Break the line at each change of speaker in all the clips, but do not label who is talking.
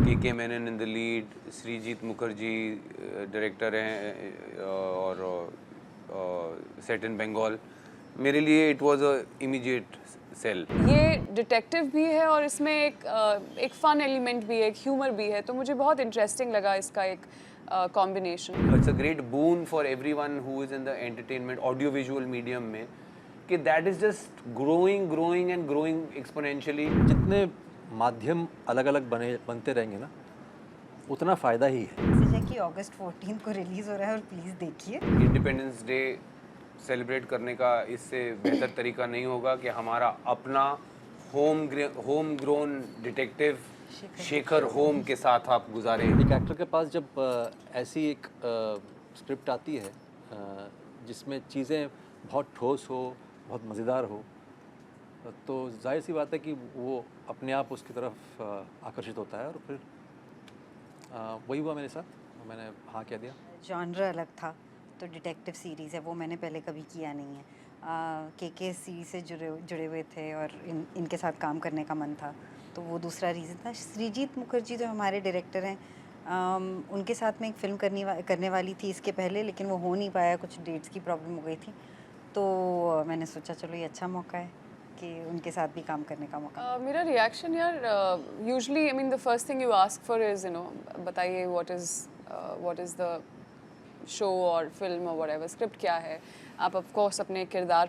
के Menon in the lead, Srijit Mukherjee director हैं और सेट इन बंगाल। मेरे लिए it was a immediate sell.
ये डिटेक्टिव भी है और इसमें एक फन एलिमेंट भी है, एक ह्यूमर भी है, तो मुझे बहुत इंटरेस्टिंग लगा इसका एक combination.
It's a great boon for everyone who is in the entertainment audio visual medium में कि that is just growing and growing exponentially.
जितने माध्यम अलग अलग बनते रहेंगे ना, उतना फ़ायदा ही है।
मैसेज है कि अगस्त 14 को रिलीज हो रहा है और प्लीज देखिए।
इंडिपेंडेंस डे सेलिब्रेट करने का इससे बेहतर तरीका नहीं होगा कि हमारा अपना home grown detective Shekhar home के साथ आप गुजारें।
एक एक्टर के पास जब ऐसी एक स्क्रिप्ट आती है जिसमें चीज़ें बहुत ठोस हो, बहुत मज़ेदार हो, तो जाहिर सी बात है कि वो अपने आप उसकी तरफ आकर्षित होता है और फिर वही हुआ मेरे साथ, मैंने हाँ कह दिया।
जॉनर अलग था, तो डिटेक्टिव सीरीज़ है, वो मैंने पहले कभी किया नहीं है। के सीरीज से जुड़े हुए थे और इनके साथ काम करने का मन था, तो वो दूसरा रीज़न था। श्रीजीत मुखर्जी जो हमारे डायरेक्टर हैं, उनके साथ में एक फ़िल्म करने वाली थी इसके पहले, लेकिन वो हो नहीं पाया, कुछ डेट्स की प्रॉब्लम हो गई थी, तो मैंने सोचा चलो ये अच्छा मौका है कि उनके साथ भी काम करने का मौका।
मेरा रिएक्शन यार, usually I mean the first thing you ask for is बताइए व्हाट इज़ द शो और फिल्म और व्हाटएवर स्क्रिप्ट क्या है। आप ऑफ कोर्स अपने किरदार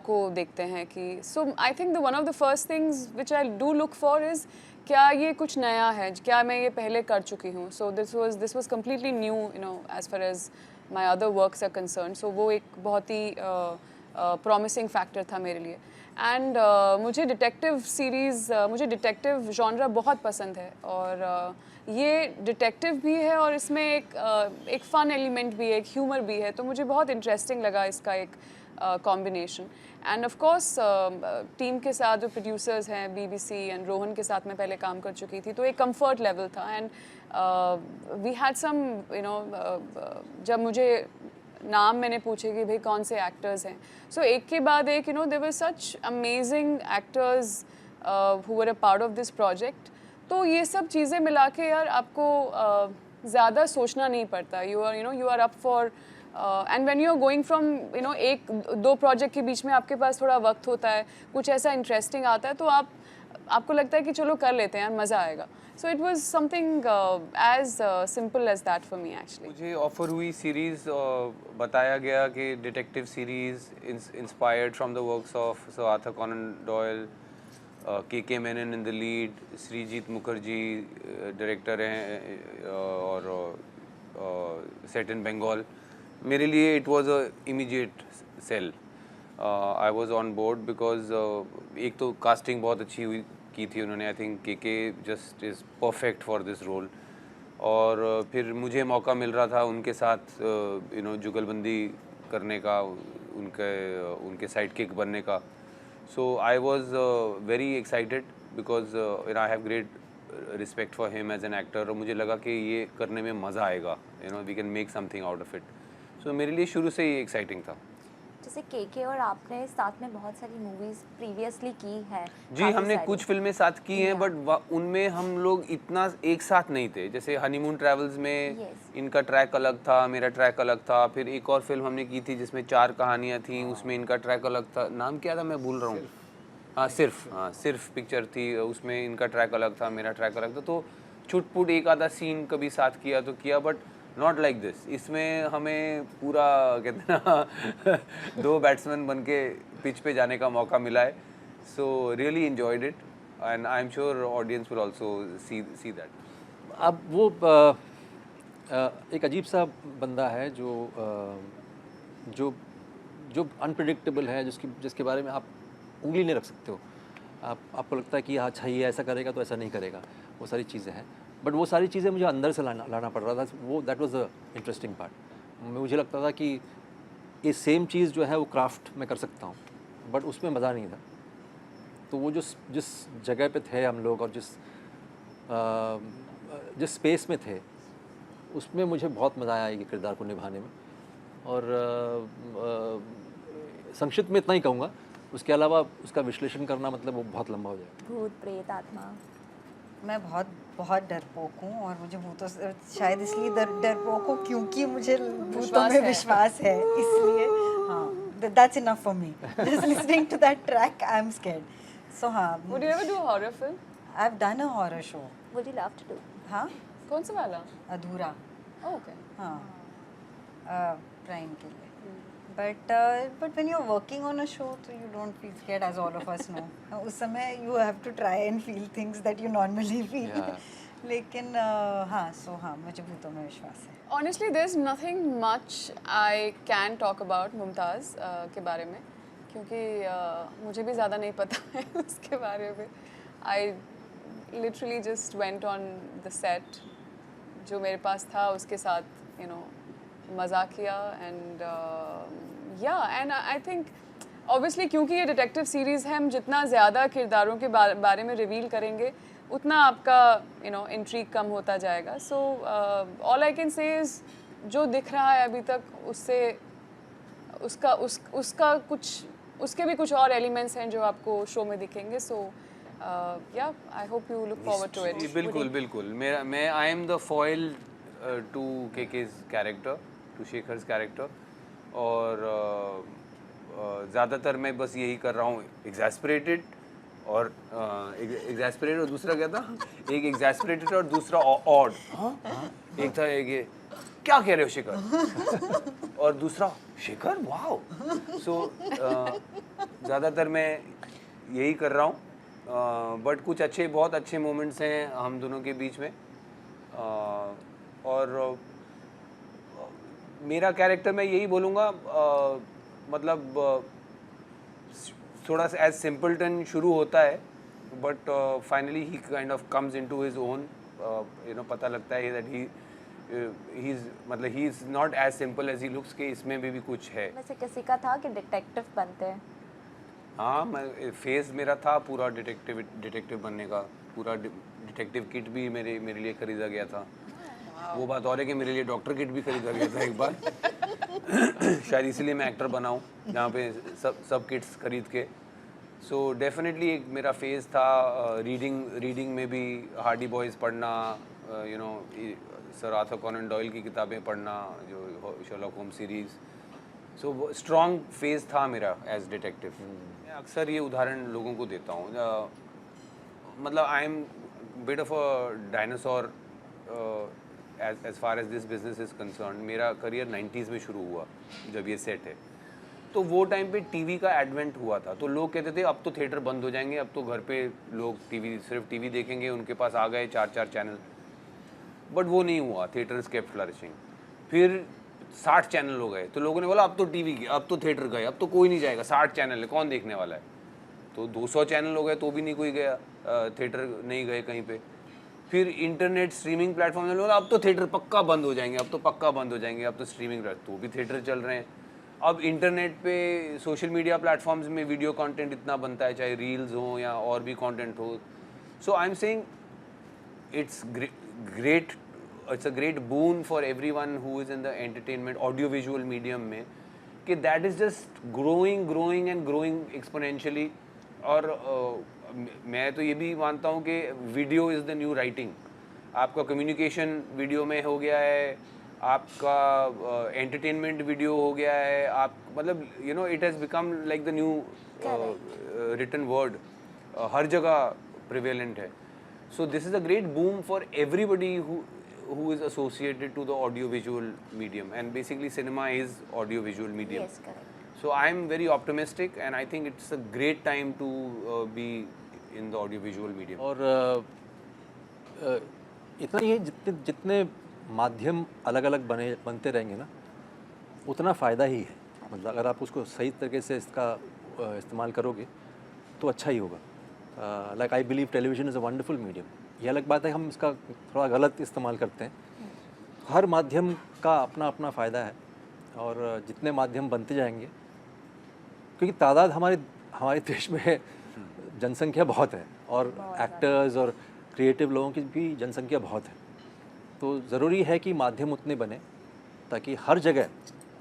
को देखते हैं कि so I think the one of the first things which I do look for is क्या ये कुछ नया है, क्या मैं ये पहले कर चुकी हूँ। So this was completely new as far as my other works are concern. सो वो एक बहुत ही प्रॉमिसिंग फैक्टर था मेरे लिए। एंड मुझे डिटेक्टिव जॉनरा बहुत पसंद है और ये डिटेक्टिव भी है और इसमें एक फन एलिमेंट भी है, एक ह्यूमर भी है, तो मुझे बहुत इंटरेस्टिंग लगा इसका एक combination. End of course team के साथ जो प्रोड्यूसर्स हैं बीबीसी एंड रोहन के साथ मैं पहले काम कर चुकी थी, तो एक कंफर्ट लेवल था। एंड वी हैड सम जब मुझे नाम मैंने पूछे कि भाई कौन से एक्टर्स हैं, सो एक के बाद एक there were such amazing actors who were a part of this project. तो ये सब चीज़ें मिला के यार आपको ज़्यादा सोचना नहीं पड़ता। You are up for and when you are going from एक दो प्रोजेक्ट के बीच में आपके पास थोड़ा वक्त होता है, कुछ ऐसा इंटरेस्टिंग आता है, तो आपको लगता है कि चलो कर लेते हैं यार, मज़ा आएगा। So it was something as simple as that for me actually.
मुझे ऑफर हुई सीरीज़, बताया गया कि detective series inspired from the works of sir Arthur Conan Doyle, K Menon in the lead, Srijit Mukherjee director हैं और सेट इन बंगाल। मेरे लिए it was a immediate sell. I was on board because एक तो कास्टिंग बहुत अच्छी की थी उन्होंने। I think K just is perfect for this role. और फिर मुझे मौका मिल रहा था उनके साथ जुगलबंदी करने का, उनके साइड किक बनने का। So I was very excited because I have great respect for him as an actor, और मुझे लगा कि ये करने में मज़ा आएगा, we can make something out of it. So मेरे लिए शुरू से ही एक्साइटिंग था।
जैसे के और आपने साथ में बहुत सारी मूवीज प्रीवियसली की है।
जी, हमने कुछ फिल्में साथ की हैं, बट उनमें हम लोग इतना एक साथ नहीं थे। जैसे हनीमून ट्रैवल्स में इनका ट्रैक अलग था, मेरा ट्रैक अलग था। फिर एक और फिल्म हमने की थी जिसमें 4 कहानियाँ थीं, उसमें इनका ट्रैक अलग था। नाम क्या था मैं भूल रहा हूँ। सिर्फ पिक्चर थी, उसमें इनका ट्रैक अलग था, मेरा ट्रैक अलग था। तो छुटपुट एक आधा सीन कभी साथ किया तो किया, बट नॉट लाइक दिस। इसमें हमें पूरा कहते हैं ना 2 बैट्समैन बन के पिच पे जाने का मौका मिला है। So really enjoyed it and I am sure audience will also see that.
अब वो एक अजीब सा बंदा है जो अनप्रिडिक्टेबल है, जिसके बारे में आप उंगली नहीं रख सकते हो। आपको लगता है कि अच्छा ये ऐसा करेगा तो ऐसा नहीं करेगा, वो सारी चीज़ें हैं। बट वो सारी चीज़ें मुझे अंदर से लाना पड़ रहा था। वो that was the interesting part. मुझे लगता था कि ये सेम चीज़ जो है वो क्राफ्ट में कर सकता हूँ, बट उसमें मज़ा नहीं था। तो वो जिस जगह पे थे हम लोग और जिस स्पेस में थे, उसमें मुझे बहुत मज़ा आया ये किरदार को निभाने में। और संक्षिप्त में इतना ही कहूँगा, उसके अलावा उसका विश्लेषण करना मतलब वो बहुत लंबा हो जाएगा।
भूत प्रेत आत्मा
मैं बहुत बहुत डरपोक हूँ और मुझे भूतों से शायद इसलिए डरपोक हूँ क्योंकि मुझे भूतों में विश्वास है, इसलिए हाँ, that's enough for me. Just listening to that track, I'm scared. So हाँ,
Would you ever do a horror film?
I've done a horror show.
Would you love to do?
हाँ,
कौन सा वाला?
अधूरा.
Oh, okay.
हाँ, prime के लिए. But when you're working on a show, so you don't feel scared, as all of us know. उस समय you have to try and feel things that you normally feel.
Yeah.
लेकिन हाँ, so हाँ, मुझे भूतों में विश्वास है.
Honestly, there's nothing much I can talk about Mumtaz के बारे में, क्योंकि मुझे भी ज़्यादा नहीं पता है उसके बारे में. I literally just went on the set, जो मेरे पास था उसके साथ मज़ा किया and and I think obviously क्योंकि ये डिटेक्टिव सीरीज़ है, हम जितना ज़्यादा किरदारों के बारे में रिवील करेंगे उतना आपका इंट्रीग कम होता जाएगा. So all I can say is जो दिख रहा है अभी तक उससे उसका कुछ उसके भी कुछ और एलिमेंट्स हैं जो आपको शो में दिखेंगे. So yeah I hope you look forward to it.
बिल्कुल बिल्कुल. मैं I am the foil to KK's character, to Shekhar's character, और ज़्यादातर मैं बस यही कर रहा हूँ, एग्जैस्परेटेड और एग्जैस्परेटेड और दूसरा क्या था, एक एग्जैस्परेटेड और दूसरा ऑड. एक था एक ये क्या कह रहे हो शेखर, और दूसरा शेखर वाओ. सो ज़्यादातर मैं यही कर रहा हूँ, बट कुछ बहुत अच्छे मोमेंट्स हैं हम दोनों के बीच में. और मेरा कैरेक्टर मैं यही बोलूँगा, मतलब थोड़ा सा एज सिंपलटन शुरू होता है, but finally he kind of comes into his own. पता लगता है that he is not as simple as he looks, के इसमें भी कुछ है.
वैसे किसी का था कि डिटेक्टिव बनते हैं?
हाँ, मैं फेज़ मेरा था पूरा डिटेक्टिव बनने का. पूरा डिटेक्टिव किट भी मेरे लिए ख़रीदा गया था. वो बात और है कि मेरे लिए डॉक्टर किट भी खरीदा गया था एक बार. शायद इसीलिए मैं एक्टर बनाऊँ जहाँ पे सब किट्स खरीद के. सो डेफिनेटली एक मेरा फेज़ था. रीडिंग में भी हार्डी बॉयज़ पढ़ना, सर आर्थर कॉनन डॉयल की किताबें पढ़ना, जो Sherlock Holmes series. So strong phase था मेरा एज डिटेक्टिव. मैं अक्सर ये उदाहरण लोगों को देता हूँ. मतलब I am bit of a dinosaur as far as this business is concerned. मेरा करियर 90s में शुरू हुआ जब ये सेट है. तो वो टाइम पे टीवी का एडवेंट हुआ था. तो लोग कहते थे अब तो थिएटर बंद हो जाएंगे, अब तो घर पे लोग सिर्फ टीवी देखेंगे, उनके पास आ गए 4 चैनल. बट वो नहीं हुआ. Theatres kept flourishing. फिर 60 चैनल हो गए. तो लोगों ने बोला अब तो टीवी की, अब तो थिएटर गए, अब तो कोई नहीं जाएगा, 60 चैनल है, कौन देखने वाला है. तो 200 चैनल हो गए तो भी नहीं कोई गया, थिएटर नहीं गए कहीं पे. फिर इंटरनेट स्ट्रीमिंग प्लेटफॉर्म ने बोला अब तो थिएटर पक्का बंद हो जाएंगे, अब तो पक्का बंद हो जाएंगे, अब तो स्ट्रीमिंग, तो भी थिएटर चल रहे हैं. अब इंटरनेट पे सोशल मीडिया प्लेटफॉर्म्स में वीडियो कंटेंट इतना बनता है, चाहे रील्स हो या और भी कंटेंट हो. So I am saying it's great, it's a great boon for everyone who is in the entertainment audio visual medium में, कि that is just growing and growing exponentially. और मैं तो ये भी मानता हूँ कि video is the new writing. आपका कम्युनिकेशन वीडियो में हो गया है, आपका एंटरटेनमेंट वीडियो हो गया है, आप मतलब it has become like the new written word. हर जगह प्रिवेलेंट है. So this is a great boom for everybody who is associated to the audio visual medium, and basically cinema is audio visual medium.
Yes, correct.
So I am very optimistic and I think it's a great time to be in the audio visual medium.
और इतना ही है, जितने माध्यम अलग अलग बनते रहेंगे ना, उतना फ़ायदा ही है. मतलब अगर आप उसको सही तरीके से इसका इस्तेमाल करोगे तो अच्छा ही होगा. Like I believe television is a wonderful medium. ये अलग बात है हम इसका थोड़ा गलत इस्तेमाल करते हैं. हर माध्यम का अपना अपना फ़ायदा है, और जितने माध्यम बनते जाएंगे, क्योंकि तादाद हमारे देश में जनसंख्या बहुत है, और एक्टर्स और क्रिएटिव लोगों की भी जनसंख्या बहुत है. तो ज़रूरी है कि माध्यम उतने बने ताकि हर जगह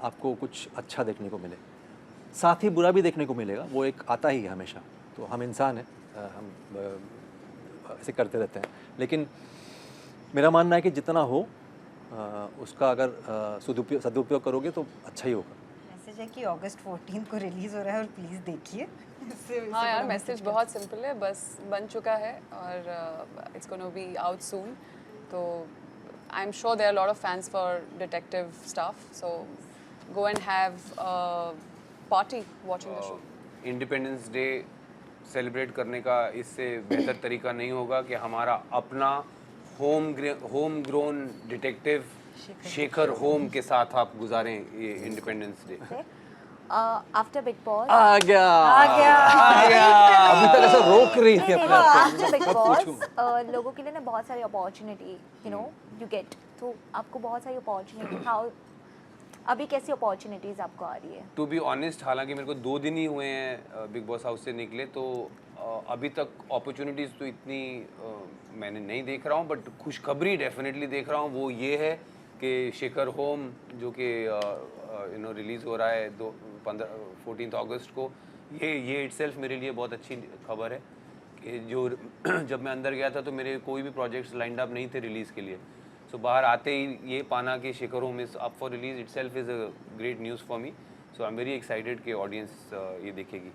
आपको कुछ अच्छा देखने को मिले. साथ ही बुरा भी देखने को मिलेगा, वो एक आता ही है हमेशा. तो हम इंसान हैं, हम ऐसे करते रहते हैं, लेकिन मेरा मानना है कि जितना हो उसका अगर सदुपयोग करोगे तो अच्छा ही होगा।
मैसेज है कि अगस्त 14 को रिलीज़ हो रहा है और प्लीज़ देखिए।
हाँ यार, मैसेज बहुत सिंपल है, बस बन चुका है और it's gonna be out soon. तो I am sure there are lot of fans for detective stuff, so go and have party watching the show.
Independence day celebrate करने का इससे बेहतर तरीका नहीं होगा कि हमारा अपना home grown detective Shekhar home के साथ आप गुजारें ये independence day.
After Bigg Boss
आ गया अभी तक ऐसा रोक रही थी अपने आप
आफ्टर बिग बॉस लोगों के लिए ना बहुत सारी अपॉर्चुनिटी यू गेट, तो आपको बहुत सारी अपॉर्चुनिटी, हाउ अभी कैसी अपॉर्चुनिटीज आपको आ रही है?
टू बी ऑनेस्ट, हालांकि मेरे को 2 दिन ही हुए हैं बिग बॉस हाउस से निकले, तो अभी तक अपॉर्चुनिटीज़ तो इतनी मैंने नहीं देख रहा हूँ, बट खुशखबरी डेफिनेटली देख रहा हूँ। वो ये है कि शेखर होम जो कि रिलीज़ हो रहा है 14 अगस्त को, ये इटसेल्फ मेरे लिए बहुत अच्छी खबर है कि जो जब मैं अंदर गया था तो मेरे कोई भी प्रोजेक्ट्स लाइंड अप नहीं थे रिलीज़ के लिए, सो बाहर आते ही ये पाना कि Shekhar home is up for release itself is a great news for me. So I am very excited कि ऑडियंस ये देखेगी।